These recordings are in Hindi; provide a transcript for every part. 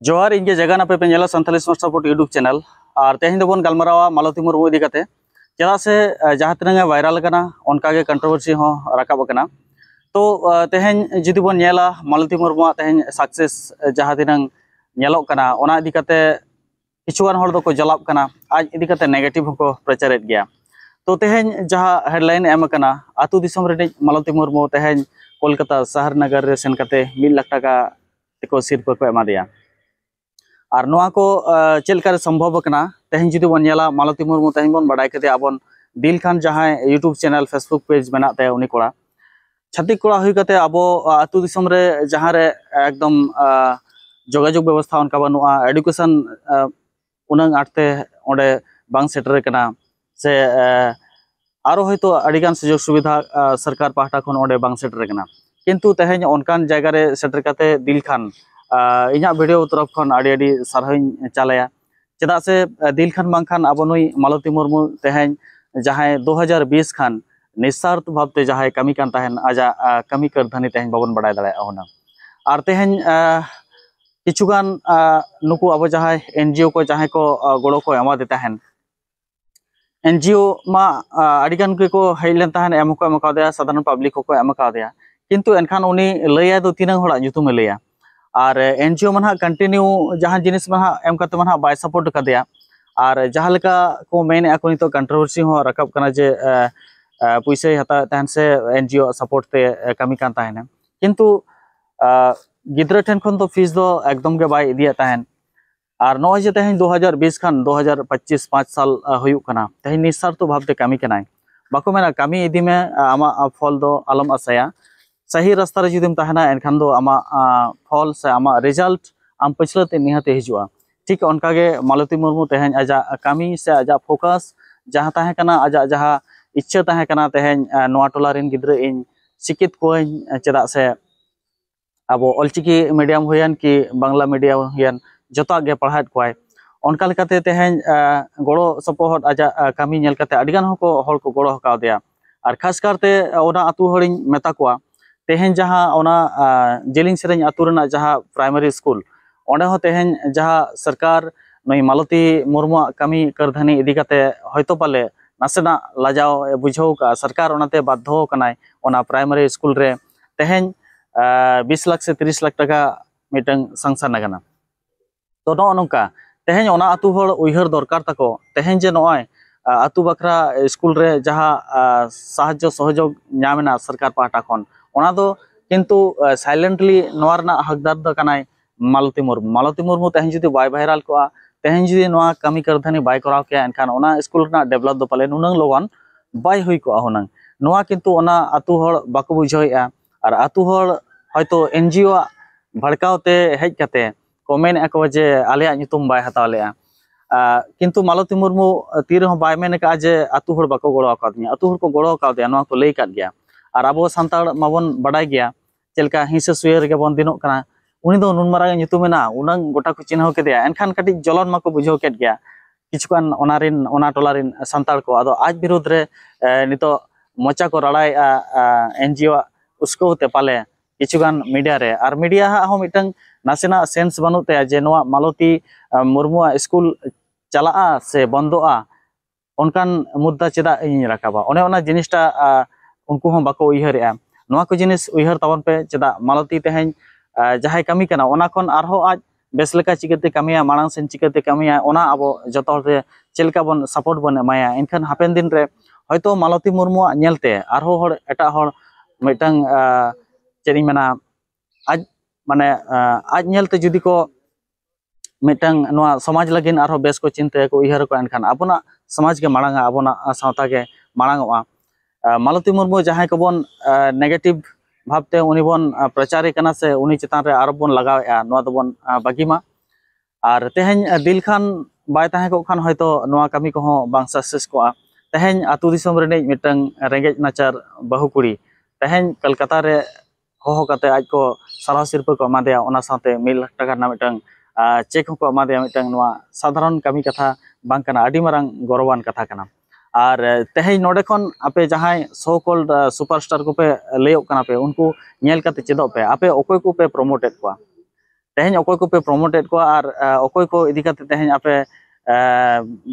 जोहार इनके जगह पे पेंजेला Santhali smart support YouTube channel और तेहन दोबन गलमारावा मालती मुर्मू इदी कते चेदा से जहाँ तिना वायरल कना उनका के कंट्रोवर्सी हो राकाब कना तो तेहन जुदी बन नेला मालती मुर्मू तेहन सक्सेस जहाँ तिना नेलोक कना ओना इदी कते किछुगान हर दो को जलाब कना आज इदी कते नेगेटिव को प्रचारित गया तो तेहन जहाँ हेडलाइन एम कना आतु दिसम रे मालती मुर्मू तेहन कोलकाता शहर नगर रे सेन कते 1 लाख टाका को सिरपा को एमा दिया और नोआ को चेलकार संभव कना तेहन जुदी बन नेला मालती मुर्मू तेहन बन बड़ाई कते आबन दिल खान जहाँ यूट्यूब चैनल फेसबुक पेज बनाते उनी कोड़ा छातिक कोड़ा हुई कते आबो आतु दिसम रे जहाँ रे एकदम जोगाजोग व्यवस्था उनका बनुआ एडुकेशन उनंग आटते ओंडे बांग सेटर कना से आरो हयतो अडिगान सुजोग सुविधा सरकार पाहटा खन ओंडे बांग सेटर कना किंतु तेहन ओनकान जायगा रे सेटर कते दिल खान इना वीडियो तरफ खन आड़ी आड़ी सारहिं चालाया चेदा से दिल खान बांखान आबो नुई मालती मुर्मू तेहन जहाँ 2020 खान निस्वार्थ भावते जहाँ कमी कान ताहेन आजा कमी करधानी तेहन बाबन बड़ाय दाड़ाया होना और तेहन किछुगान नुकु अब जहाँ एनजीओ को जहाँ को गड़ो को एमा दे ताहेन एनजीओ मा अडिगान को हेलेन ताहेन एम को एम कादेया साधारण पब्लिक को एम कादेया किंतु एनखान उनी लैया दो तीन हड़ा nyutum लैया और एनजीओ मन कंटिन्यू जहाँ जिनिस मन एम कते मन बाय सपोर्ट कदेया और जहाँ लेका को मेन को नितो कंट्रोवर्सी हो रकब कना जे पैसे हता ताहन से एनजीओ सपोर्ट ते कमी कान ताहेन किंतु गिद्रा ठेन खन तो फीस दो एकदम के बाय इदिया ताहेन और नय जे तेहन 2020 खान 2025 5 साल हुयुक कना तेहन निस्वार्थ भावते कमी कनाय बाको मेना कमी इदी में आमा फल दो आलम आसाया सही रास्ता रे जुदीम ताहेना एनखान दो आमा फल से आमा रिजल्ट आम पछलते निहाते हिजुआ ठीक उनका के मालती मुर्मू तेहन आजा कमी से आजा फोकस जहाँ ताहे कना आजा जहाँ इच्छा ताहे कना तेहन नोआ टोला रेन गिद्रा इन सिकित कोइन चेदा से अब अलचिकी मीडियम हुयन कि बांग्ला मीडियम हुयन जोता गे पढ़ात कोय उनका लेकाते तेहन गड़ो सपोहट आजा कमी नेल कते अडिगान हको हर को गड़ो हकाव दिया और खास करते ओना अतु हरिन मेता कोआ तेहन जहाँ ओना जेलिंग सेरेंग अतु रेना जहाँ प्राइमरी स्कूल ओंडे हो तेहन जहाँ सरकार नई मालती मुर्मू कमी करधानी इदी कते हयतो पाले नासेना लाजाव बुझाव का सरकार ओनाते बाध्य कनाय ओना प्राइमरी स्कूल रे तेहन 20 लाख से 30 लाख टाका मिटंग संसार नगना तो नोंका तेहन ओना अतु हर उइहर दरकार ताको तेहन जे नय अतु बखरा स्कूल रे जहाँ साहाय्य सहयोग नामेना सरकार पाहटा खन ओना दो किंतु साइलेंटली नोरना हकदार द कनाय मालती मुर्मू तेहन जुदी बाय वायरल को तेहन जुदी नोआ कमी करधानी बाय कराव के एनखान ओना स्कूल ना डेवलप दो पाले नुनंग लोगन बाय हुई को हुनंग नोआ किंतु ओना अतु हर बाको बुझावेया और अतु हर हयतो एनजीओ भड़कावते हेज कते कमेंट एको जे आलेया nyutum बाय हतावलेया किंतु मालती मुर्मू तीर हो बाय मेन का जे अतु हर बाको गड़ो आकादिया अतु हर को गड़ो आकादिया नोआ को लई काद गया और अब सानताड़ माबन बड़ाय गया चेलका हिंसा सुयर के बन दिनों कना उनी दो नुन मारा nyutumena उनंग गोटा को चिन्ह केदिया एनखान कटी जलन माको बुझाव केद गया किछुकान ओनारिन ओना टोलारिन सानताड़ को आदो आज विरोध रे नितो मोचा को रड़ाय एनजीओ उसको होते पाले किछुगान मीडिया रे और मीडिया हो मिटंग नासेना सेंस बनुते जे नोआ मालती मुर्मू स्कूल चला से बंदोआ उनकान मुद्दा चेदा इन राकाबा ओने ओना जिनिसटा उनको हम बाको उइहरेआ नोआ को जिनिस उइहर ताबन पे चेदा मालती तेहन जहाँ कमी कना ओना खन आरहो आज बेस लेका चिकते कमिया मांग सेन चिकते कमिया ओना अब जतो हर चेलका बन सपोर्ट बन एमाया इनखान हापेन दिन रे हयतो मालती मुर्मू नेलते आरहो हर एटा हर मिटंग चेनी मेना आज माने आज नेलते जुदी को मिटंग नोआ समाज लगिन आरहो बेस को चिंता को उइहर को एनखान आबोना समाज के मांगा आबोना सावता के मांगवा मालती मुर्मू जहाँ को बन नेगेटिव भावते उनी बन प्रचारे कना से उनी चितान रे आरोप बन लगावेआ नोआ दो बन बागीमा और तेहन दिल खान बाय ताहे को खान हयतो नोआ कमी को हो बांग सक्सेस को तेहन अतु दिसम रे मिटंग रेंगेज नाचार बहु कुड़ी तेहन कलकत्ता रे हो कते आज को सारा सिरपा को एमादेया ओना साथे 1 लाख टाका ना मिटंग चेक को एमादेया मिटंग नोआ साधारण कमी कथा बांग कना आडी मारंग गौरवान कथा कना और तेहन नोडे खन आपे जहाँ सो कॉल्ड सुपरस्टार को पे लेयो कना पे उनको नेल कते चेदो पे आपे ओकोय को पे प्रमोटेड को तेहें अकोय को पे प्रमोटेड को और अकोय को इदी काते तेहें आपे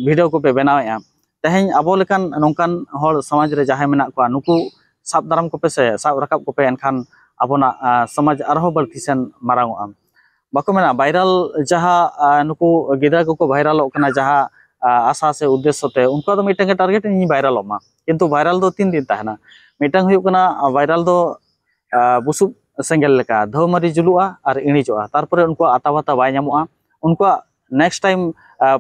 वीडियो को पे बनावेआ तेहें आबो लेकान नोंकान हर समाज रे जाहे मेना को नुकु साब दाराम को पे से साब राकाब को पे एनखान आबोना समाज आरहो बल्ति सेन मारांगोआ बाको मेना वायरल जहा नुकु गिदरा को वायरल कना जहा आशा से उद्देश्य ते उनको मिटंग टारगेट इन वायरल मा किंतु वायरल दो 3 दिन तहना मिटंग हुयु कना वायरल दो बुसु सेंगल लेका धोमरी जुलुआ और इणिजोआ तारपरे उनको आताबाता बाय नामुआ उनको नेक्स्ट टाइम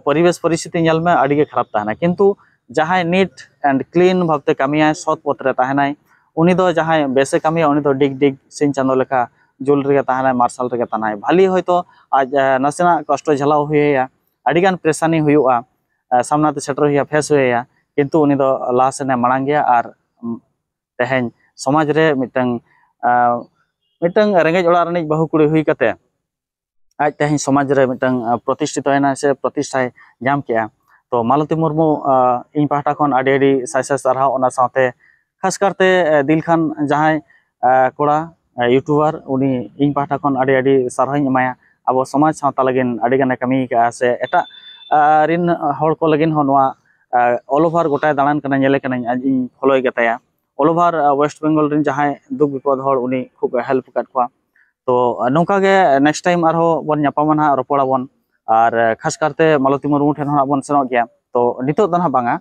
परिवेश परिस्थिति नेल में अड़ी गे खराब तहना किंतु जहां नीट एंड क्लीन भावते कामिया सत पथरे तहनाय उनी दो जहां बेसे कामिया उनी दो डिग डिग सिन चांदो लेका जुल रे तहनाय मार्शल रे तहनाय भाली होयतो आज नसेना कष्ट झलाव हुयया अड़ीगान प्रेसानी हुयुआ सामनाते सेटर हुया फेस हुयया किंतु उनी दो लासेने मांग गया और तेहें समाज रे मिटंग मिटंग रेंगेज ओड़ा रनिज बहु कुड़ी हुई कते आज तेहें समाज रे मिटंग प्रतिष्ठित होना से प्रतिष्ठाय जाम किया तो मालती मुर्मू इन पाहटा खन आडी आडी साइसा सारहा ओना साथे खास करते दिल खान जहां कोड़ा यूट्यूबर उनी इन पाहटा खन आडी आडी सारहाई एमाया अब समाज सावता लगिन आडी गाने कमी का से एटा रिन हर को लगिन होनवा ऑल ओवर गोटा दालान कना नेले कना इन फॉलोय गताया ऑल ओवर वेस्ट बेंगल रिन जहां दुख विपद हर उनी खूब हेल्प करत को तो नौका गे नेक्स्ट टाइम आरो बन न्यापामा ना रोपड़ा बन और खास करते मालती मुर्मू ठेन हा बन सेनो गया तो नितो दना बांगा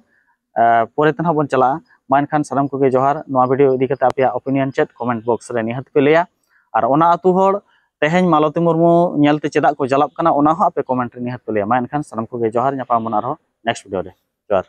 परे तन बन चला मान खान साराम को गे जोहार नवा वीडियो इदी कते आपया ओपिनियन चेट कमेंट बॉक्स रे निहत पे लेया और ओना अतु हर तेहें मालती मुर्मू नेलते चेदा को जलाब कना ओना हो आपे कमेंट रे निहत पे लेया मान खान साराम को गे जोहार न्यापामा आरो नेक्स्ट वीडियो रे जोहार।